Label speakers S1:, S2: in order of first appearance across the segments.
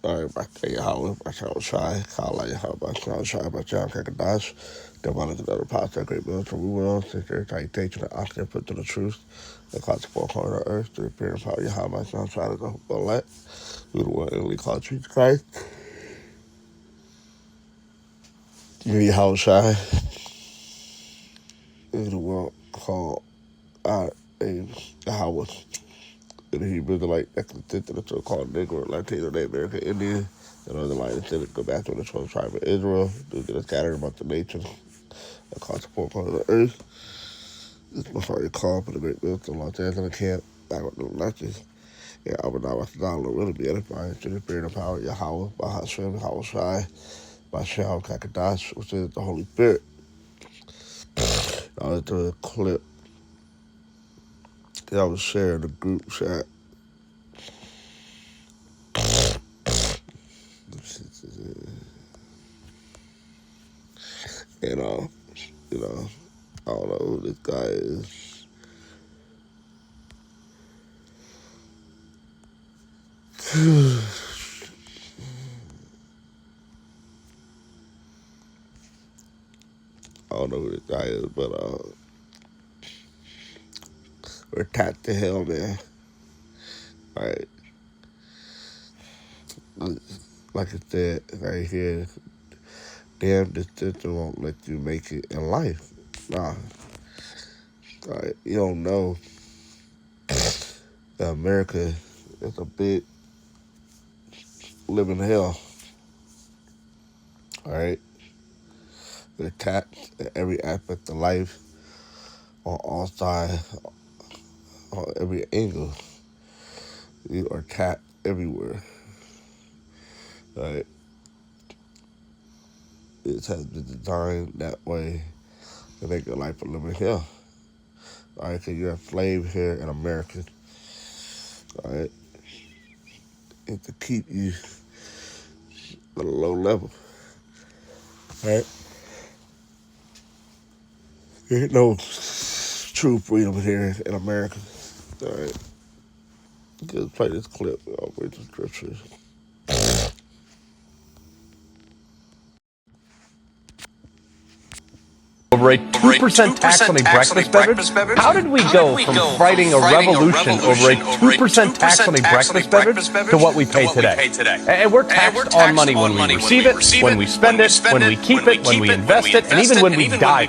S1: All right, back to Yahweh, my child shy, call out Yahweh, my child shy, my child Kakadash. Then one of another podcast, great military, we will, since their citation and oxygen put to the truth, the cause of four corners of the earth, to the appear and power Yahweh, my child shy, to the hope of elect, who the one only called Jesus Christ. You Yahweh shy, is the one called out a Yahweh. In the Hebrew, the like that consisted of so-called Negro, Latino, Native American Indian, and other line instead go back to the 12th tribe of Israel, due to the scattering among the nations across the four corners of the earth. This before you call for the Great Mills of Los Angeles camp, back with new lunches. Yeah, I would not want to download really be edifying to the spirit of power, Yahweh, by Hashem, Yahweh Shai, by Shem Kakadash, which is the Holy Spirit. Now, into a clip that I was sharing in the group chat. And, I don't know who this guy is. I don't know who this guy is, but we're tapped to hell, man. All right. Like I said right here, damn, this system won't let you make it in life. Nah. All right. You don't know that America is a big living hell. All right. They're tapped in every aspect of life on all sides, on every angle. You are tapped everywhere. All right. It has been designed that way to make your life a living hell. All right, because you're a slave here in America. All right. And to keep you at a low level. All right. There's no true freedom here in America. All right. Just play this clip. I'll read the scripture.
S2: Over a 2% tax on a breakfast beverage? How did we go from fighting a revolution over a 2% tax on a breakfast beverage to what we pay today? And we're taxed on money when we receive it, when we spend it, when we keep it, when we invest it, and even when we die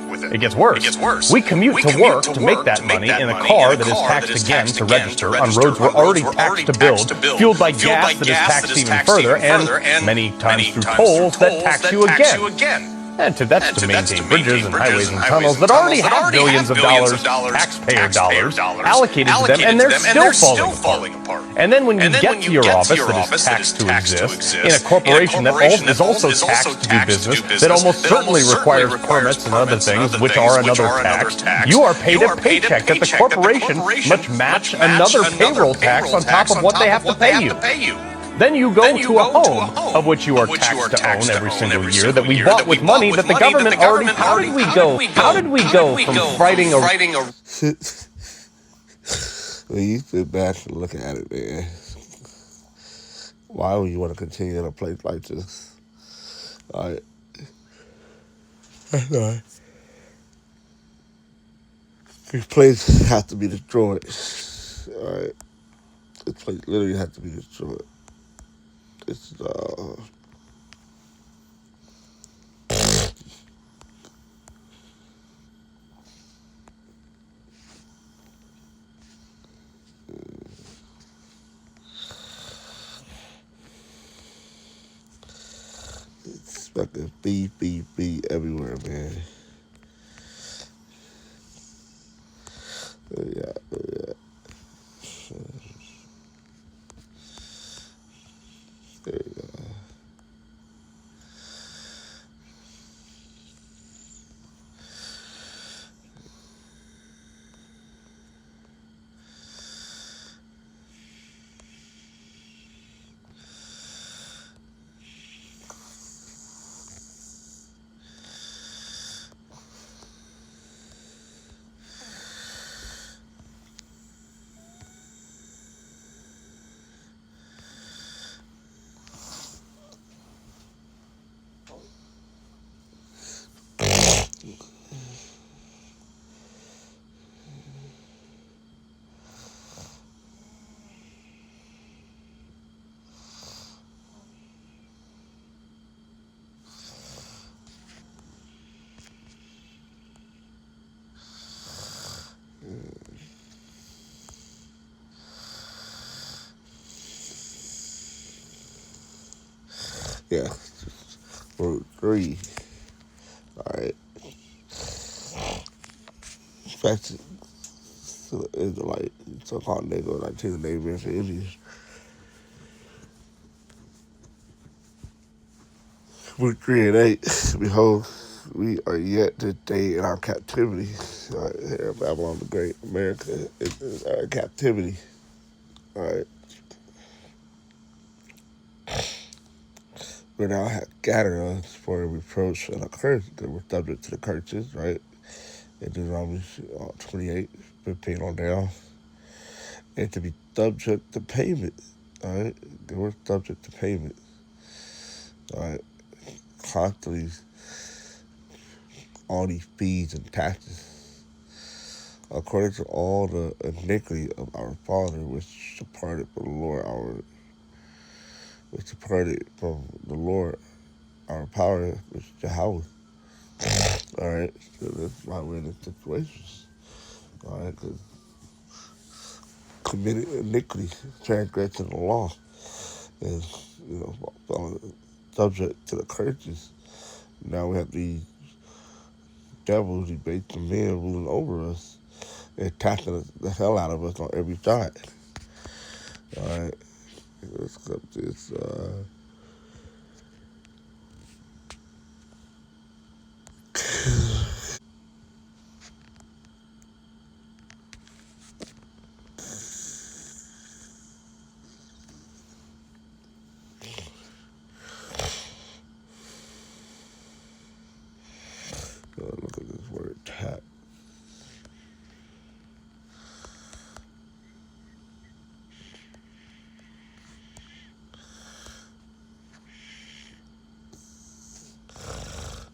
S2: with it. It gets worse. We commute to work to make that money in a car that is taxed again to register on roads we're already taxed to build, fueled by gas that is taxed even further, and many times through tolls that tax you again. And that's to maintain bridges and highways and tunnels that already have billions of dollars, taxpayer dollars, allocated to them, and they're still falling apart. And then when you get to your office that is taxed to exist, in a corporation that is also taxed to do business, that almost certainly requires permits and other things, which are another tax, you are paid a paycheck that the corporation must match another payroll tax on top of what they have to pay you. Then you go to a home of which you are taxed to own every single year that we bought with money that the government already. How did we go from fighting a?
S1: When you sit back and look at it, man, why would you want to continue in a place like this? All right. This place has to be destroyed. All right. This place literally has to be destroyed. It's fucking beef everywhere, man. Yeah. There you go. Yeah. Root 3. Alright. Back to the Israelite, so-called Negro, like to the Native American Indians. Root 3 and 8. Behold, we are yet today in our captivity. Here in Babylon the Great, America is our captivity. Alright. We now have gathered us for a reproach and a curse that we're subject to the curses, right? In Deuteronomy 28, 15 on down. And to be subject to payment, alright? They were subject to payment, alright? Constantly, all these fees and taxes, according to all the iniquity of our father, which departed from the Lord, which departed from the Lord, our power, which is Jehovah. All right, so that's why we're in this situation. All right, because committed iniquity, transgressing the law, and subject to the curses. Now we have these devils, these based men ruling over us, and attacking the hell out of us on every side. All right, let's go to this. Look at this word, tax.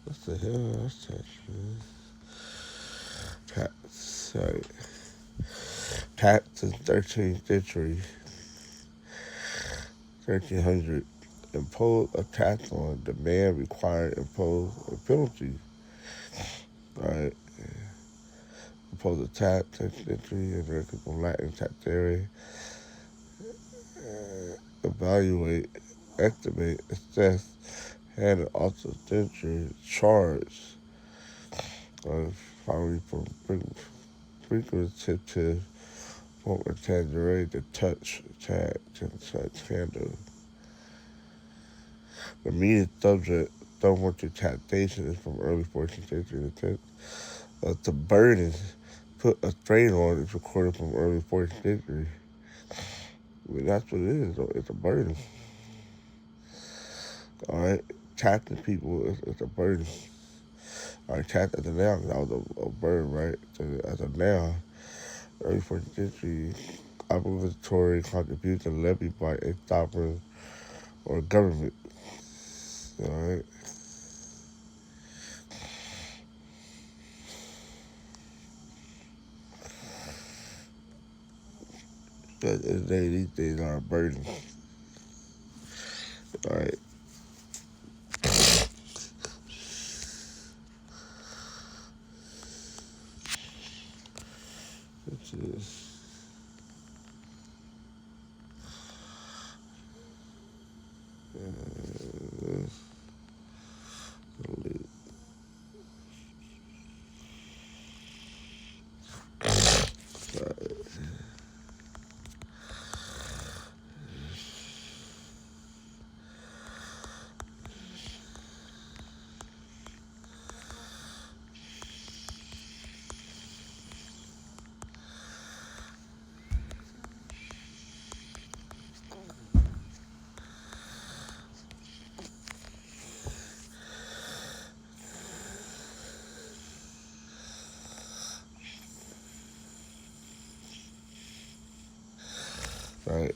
S1: What the hell? That's tax, man. Tax. Sorry. Tax is 13th century, 1300. Impose a tax on demand required impose a penalty. Right. Impose a tax, 10th century, American from Latin taxare. Evaluate, estimate, assess, and also century charge. Finally, from frequency form of tangerine to touch, tag, touch, handle. The immediate subject someone to taxation is from early 14th century to 10th. To burden, put a strain on is recorded from early 14th century. I mean, that's what it is. It's a burden. All right, taxing people is a burden. All right, tax as a noun, that was a burden, right? So as a noun, early 14th century, obligatory contribution levied by a sovereign or government. All right. At the end of the day, these things are a burden. All right. Which is right.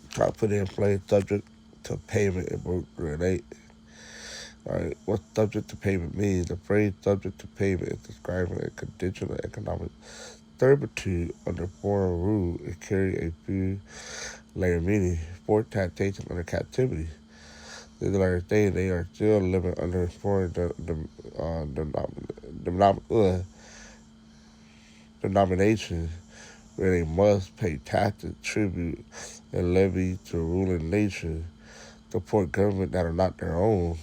S1: Try to put in place subject to payment in Book 3 and 8. All right. What subject to payment means? The phrase subject to payment is describing a conditional economic servitude under foreign rule. It carries a few layer meaning for taxation under captivity. The United States, they are still living under foreign denomination where they must pay taxes, tribute, and levy to ruling nation support government that are not their own,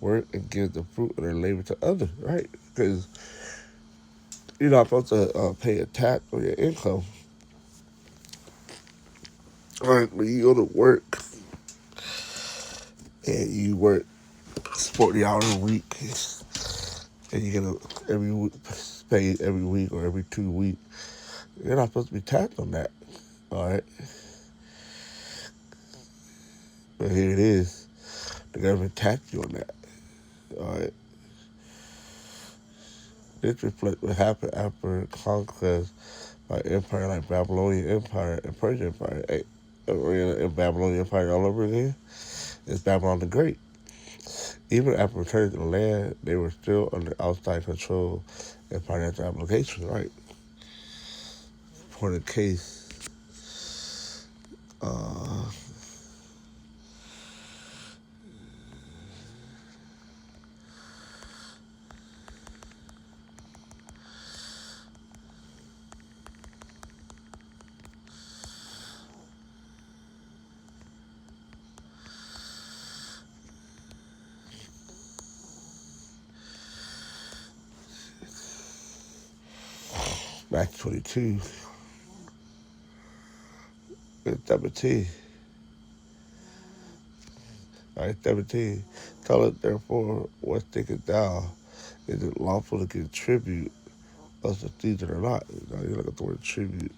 S1: work and give the fruit of their labor to others, right? Because you're not supposed to pay a tax on your income. Right? When you go to work and you work 40 hours a week and you get every week, paid every week or every 2 weeks, you're not supposed to be taxed on that. All right? But here it is. The government taxed you on that. All right? This reflects what happened after conquest by empire like Babylonian Empire and Persian Empire. Hey, in Babylonian Empire all over again. It's Babylon the Great. Even after returning to the land, they were still under outside control and financial obligations, right? For the case, uh, Matthew 22, and 17. All right, 17. Tell it, therefore, what thinkest thou? Is it lawful to give tribute unto Caesar or not? You look at the word tribute.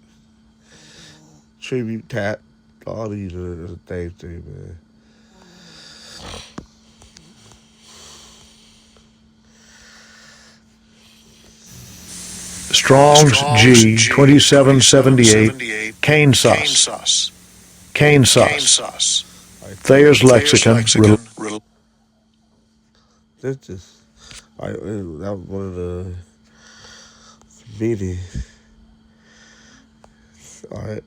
S1: Tribute, tax, all these are the same thing, man.
S3: Strong's G 2778, Cane Sauce. Cane Sauce. Thayer's Lexicon.
S1: This is, that was one of the meetings. All right,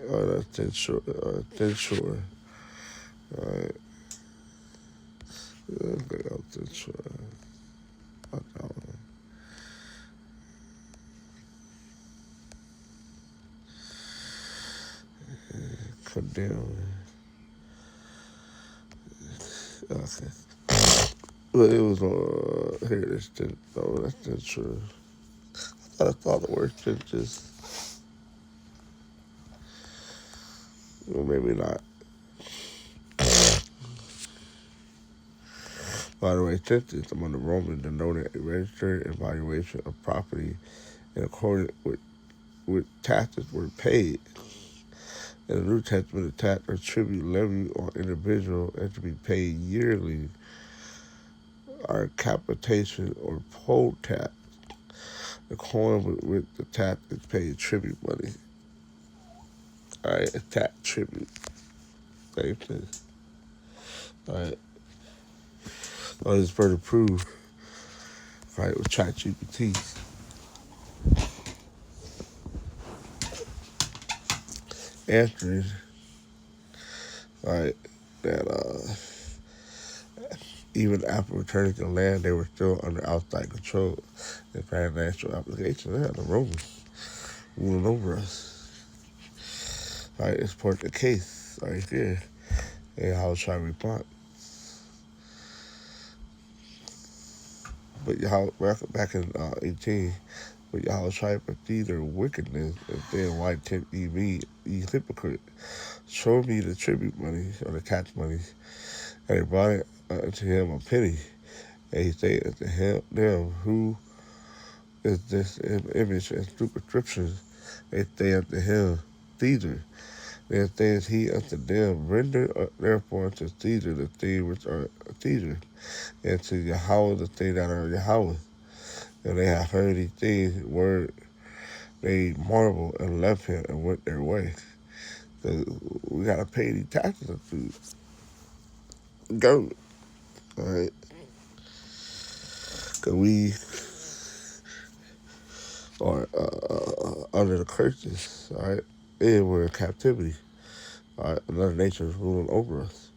S1: that's thin short. Thin short. All right, thin short. Condemn. Okay. But it was here it is. No, that's thin short. I thought the word thin just, well, maybe not. By the way, census among the Romans denoted a registered evaluation of property in accordance with taxes were paid. In the New Testament, the tax or tribute levied on individual and to be paid yearly are capitation or poll tax. The coin with the tax is paid tribute money. All right, a tax tribute. Same thing. All right. All this further proof. All right, with ChatGPT. Answering. All right, that even after returning to the land, they were still under outside control and financial obligations. Yeah, the Romans ruling over us. All right, it's part of the case right here. And how to try to respond. But y'all, back in 18, but y'all try to perceive their wickedness, and then why tempt ye me, ye hypocrite? Show me the tribute money, or the tax money. And they brought it unto him a penny. And he said unto him, them, who is this image and superscription? They say unto him, Caesar. Then says he unto them, render therefore unto Caesar the things which are Caesar, and to Yahweh the things that are Yahweh. And they have heard these things, word, they marveled and left him and went their way. So we gotta pay these taxes to government, all right? Cause we are under the curses, all right? And we're in captivity. All right, another nation is ruling over us.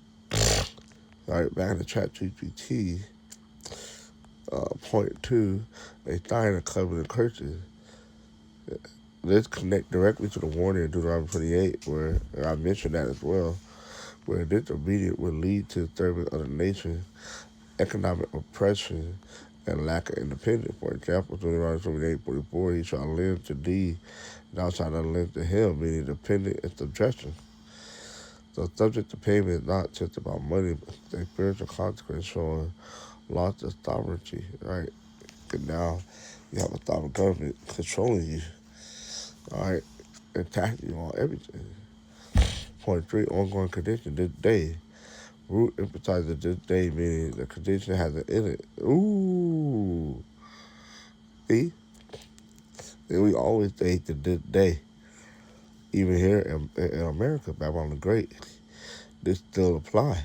S1: All right, back in the ChatGPT, point two, they signed a covenant curses. This connect directly to the warning in Deuteronomy 28, where I mentioned that as well, where disobedience would lead to disturbing of the nation, economic oppression, and lack of independence. For example, Deuteronomy 28:44, he shall lend to thee, and thou shalt not lend to him, meaning dependent and subjection. So subject to payment is not just about money, but the spiritual consequence showing loss of sovereignty, right? And now you have a sovereign government controlling you, all right, and taxing you on everything. Point three, ongoing condition this day. Root emphasizes this day, meaning the condition has an in it. Ooh. See? And we always say to this day, even here in America, Babylon the Great, this still apply.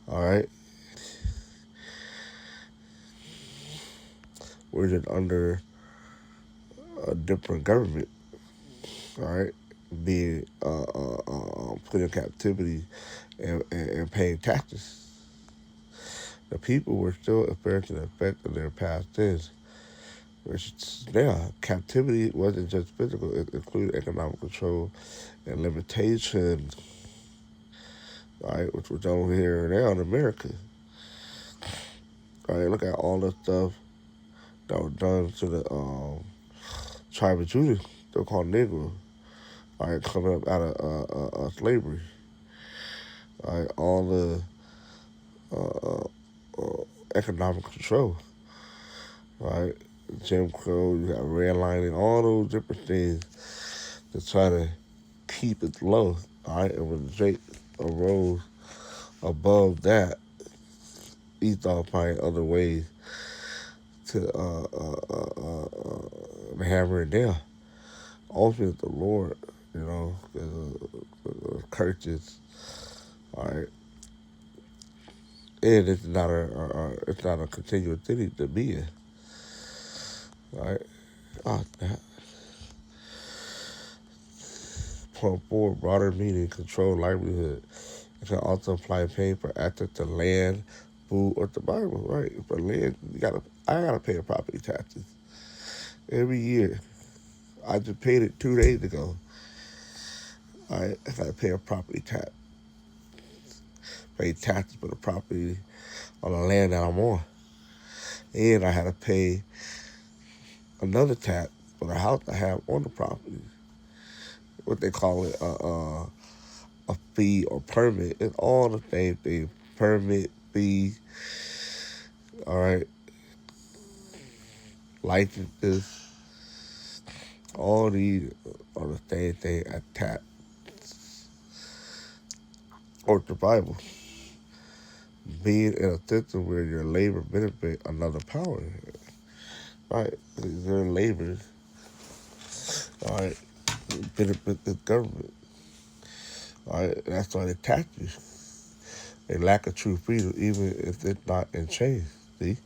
S1: All right? We're just under a different government, all right? Being put in captivity and paying taxes. The people were still experiencing the effect of their past sins. Which now, captivity wasn't just physical, it included economic control and limitations, right, which we're done here now in America. All right, look at all the stuff that was done to the tribe of Judah, they're called Negro, all right, coming up out of slavery. All right, all the economic control, right, Jim Crow, you got redlining, all those different things to try to keep it low, all right, and when Drake arose above that, he thought finding other ways to hammer it down. Ultimately, the Lord, you know, curses, all right, and it's not a continuous city to be in, all right. That. Point four, broader meaning, control livelihood. It can also apply paying for access to land, food, or survival, right? For land, I gotta pay a property taxes every year. I just paid it 2 days ago. I gotta pay a property tax. Pay taxes for the property on the land that I'm on. And I had to pay another tax for the house I have on the property. What they call it, a fee or permit. It's all the same thing. Permit, fee, all right, licenses, all these are the same thing as tax or survival. Being in a system where your labor benefit another power, right? Your labor, all right, benefit the government, all right. That's why they tax you. They lack of true freedom, even if it's not in chains. See,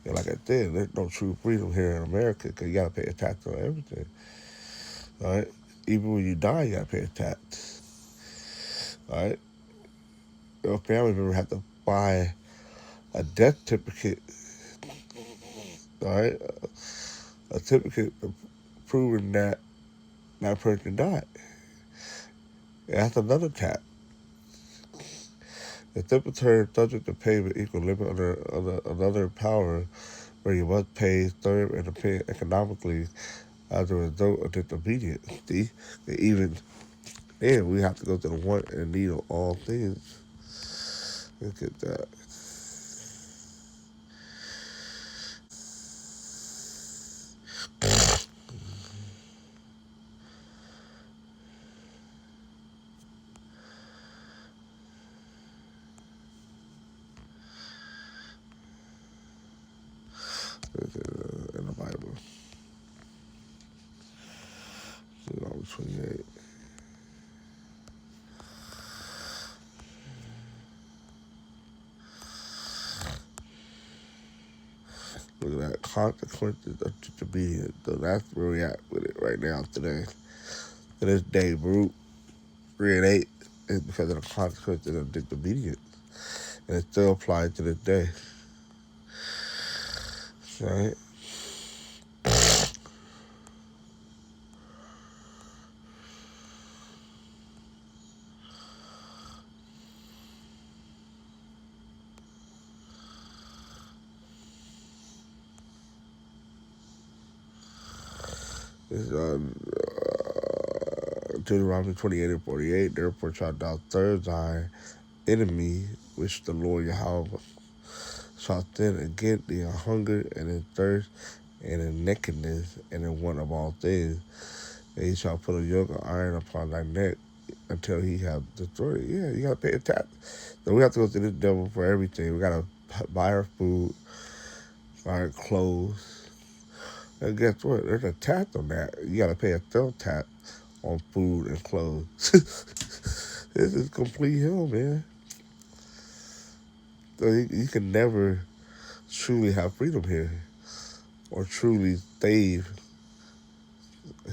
S1: and like I said, there's no true freedom here in America because you gotta pay a tax on everything, all right. Even when you die, you gotta pay a tax, all right. Your family member have to buy a death certificate, all right, a certificate proving that that person died. And that's another tax. The simple term subject to payment equal limit under another power where you must pay, serve, and appear economically as a result of disobedience. See? And even then, we have to go to the one and need of all things. Look at that. In the Bible. Deuteronomy 28. Look at that. Consequences of disobedience. So that's where we at with it right now today. To this day, Baruch 3 and 8 is because of the consequences of disobedience. And it still applies to this day. Right? It's Deuteronomy 28:48. Therefore shalt thou third thy enemy, which the Lord Yahweh shall then again thee in hunger and in thirst and in nakedness and in want of all things. And he shall put a yoke of iron upon thy neck until he have destroyed it. Yeah, you gotta pay a tax. So we have to go to this devil for everything. We gotta buy our food, buy our clothes. And guess what? There's a tax on that. You gotta pay a sales tax on food and clothes. This is complete hell, man. So you can never truly have freedom here or truly save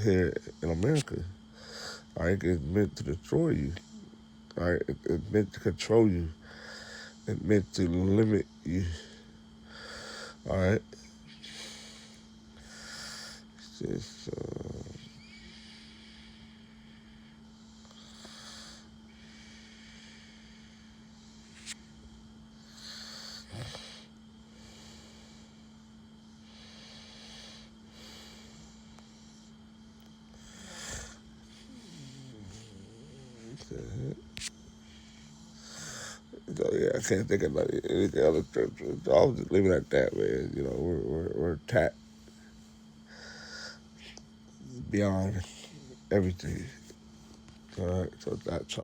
S1: here in America. All right, it's meant to destroy you. All right, it's meant to control you. It's meant to limit you. All right. It's just, so yeah, I can't think about anything other scripture. So I'll just leave it at that, man. You know, we're attacked beyond everything. All right, so that's